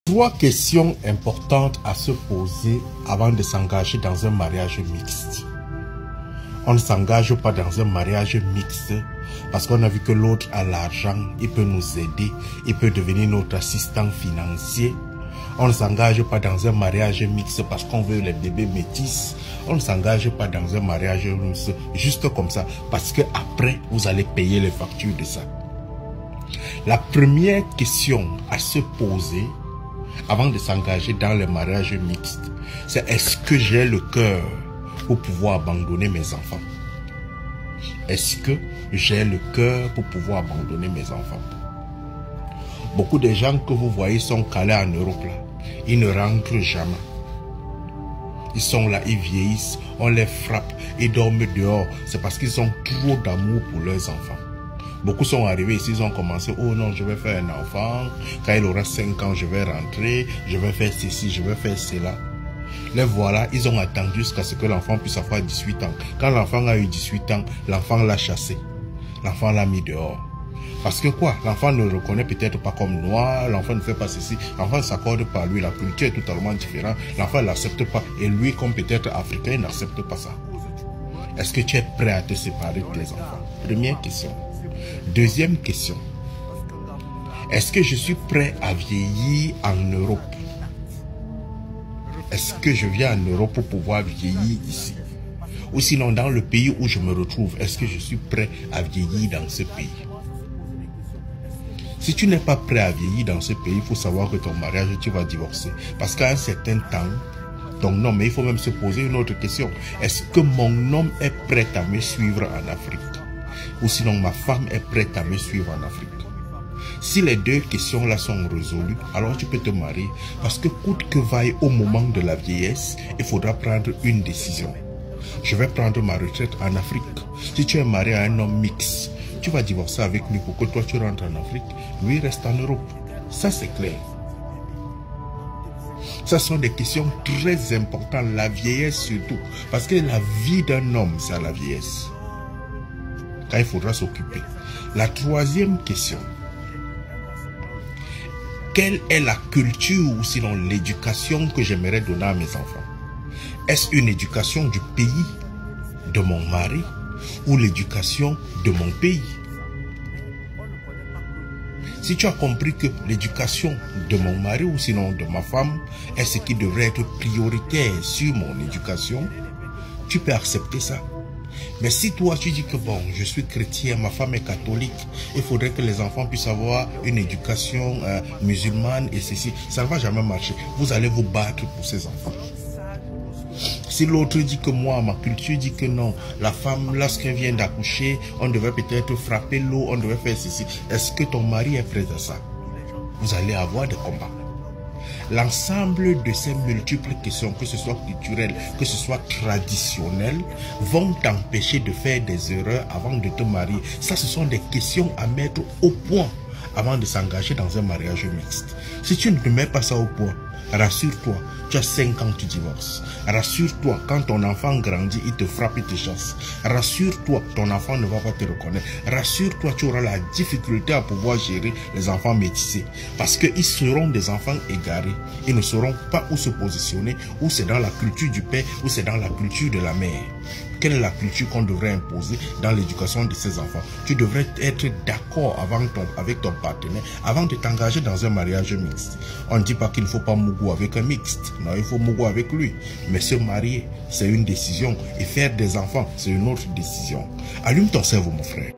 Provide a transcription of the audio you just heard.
Trois questions importantes à se poser avant de s'engager dans un mariage mixte. On ne s'engage pas dans un mariage mixte parce qu'on a vu que l'autre a l'argent, il peut nous aider, il peut devenir notre assistant financier. On ne s'engage pas dans un mariage mixte parce qu'on veut les bébés métis. On ne s'engage pas dans un mariage mixte juste comme ça parce que après vous allez payer les factures de ça. La première question à se poser avant de s'engager dans le mariage mixte, c'est est-ce que j'ai le cœur pour pouvoir abandonner mes enfants? Est-ce que j'ai le cœur pour pouvoir abandonner mes enfants? Beaucoup de gens que vous voyez sont calés en Europe là. Ils ne rentrent jamais. Ils sont là, ils vieillissent, on les frappe, ils dorment dehors. C'est parce qu'ils ont trop d'amour pour leurs enfants. Beaucoup sont arrivés ici, ils ont commencé, oh non, je vais faire un enfant, quand il aura 5 ans, je vais rentrer, je vais faire ceci, je vais faire cela. Les voilà, ils ont attendu jusqu'à ce que l'enfant puisse avoir 18 ans. Quand l'enfant a eu 18 ans, l'enfant l'a chassé. L'enfant l'a mis dehors. Parce que quoi? L'enfant ne le reconnaît peut-être pas comme noir, l'enfant ne fait pas ceci, l'enfant ne s'accorde pas à lui, la culture est totalement différente, l'enfant ne l'accepte pas. Et lui, comme peut-être africain, il n'accepte pas ça. Est-ce que tu es prêt à te séparer de tes enfants? Première question. Deuxième question. Est-ce que je suis prêt à vieillir en Europe? Est-ce que je viens en Europe pour pouvoir vieillir ici? Ou sinon, dans le pays où je me retrouve, est-ce que je suis prêt à vieillir dans ce pays? Si tu n'es pas prêt à vieillir dans ce pays, il faut savoir que ton mariage, tu vas divorcer. Parce qu'à un certain temps, ton homme, il faut même se poser une autre question. Est-ce que mon homme est prêt à me suivre en Afrique? Ou sinon, ma femme est prête à me suivre en Afrique? Si les deux questions-là sont résolues, alors tu peux te marier. Parce que coûte que vaille au moment de la vieillesse, il faudra prendre une décision. Je vais prendre ma retraite en Afrique. Si tu es marié à un homme mixte, tu vas divorcer avec lui pour que toi tu rentres en Afrique, lui reste en Europe. Ça c'est clair. Ce sont des questions très importantes, la vieillesse surtout. Parce que la vie d'un homme, c'est à la vieillesse. Quand il faudra s'occuper. La troisième question. Quelle est la culture ou sinon l'éducation que j'aimerais donner à mes enfants? Est-ce une éducation du pays de mon mari ou l'éducation de mon pays? Si tu as compris que l'éducation de mon mari ou sinon de ma femme est ce qui devrait être prioritaire sur mon éducation, tu peux accepter ça. Mais si toi tu dis que bon, je suis chrétien, ma femme est catholique, il faudrait que les enfants puissent avoir une éducation musulmane et ceci, ça ne va jamais marcher. Vous allez vous battre pour ces enfants. Si l'autre dit que moi, ma culture dit que non, la femme, lorsqu'elle vient d'accoucher, on devait peut-être frapper l'eau, on devait faire ceci. Est-ce que ton mari est prêt à ça? Vous allez avoir des combats. L'ensemble de ces multiples questions, que ce soit culturelles, que ce soit traditionnelles, vont t'empêcher de faire des erreurs avant de te marier. Ça, ce sont des questions à mettre au point avant de s'engager dans un mariage mixte. Si tu ne mets pas ça au point, rassure-toi, tu as 5 ans, tu divorces. Rassure-toi, quand ton enfant grandit, il te frappe, il te chasse. Rassure-toi, ton enfant ne va pas te reconnaître. Rassure-toi, tu auras la difficulté à pouvoir gérer les enfants métissés. Parce qu'ils seront des enfants égarés. Ils ne sauront pas où se positionner, ou c'est dans la culture du père, ou c'est dans la culture de la mère. Quelle est la culture qu'on devrait imposer dans l'éducation de ces enfants? Tu devrais être d'accord avec ton partenaire avant de t'engager dans un mariage mixte. On ne dit pas qu'il ne faut pas mougou avec un mixte. Non, il faut mougou avec lui. Mais se marier, c'est une décision. Et faire des enfants, c'est une autre décision. Allume ton cerveau, mon frère.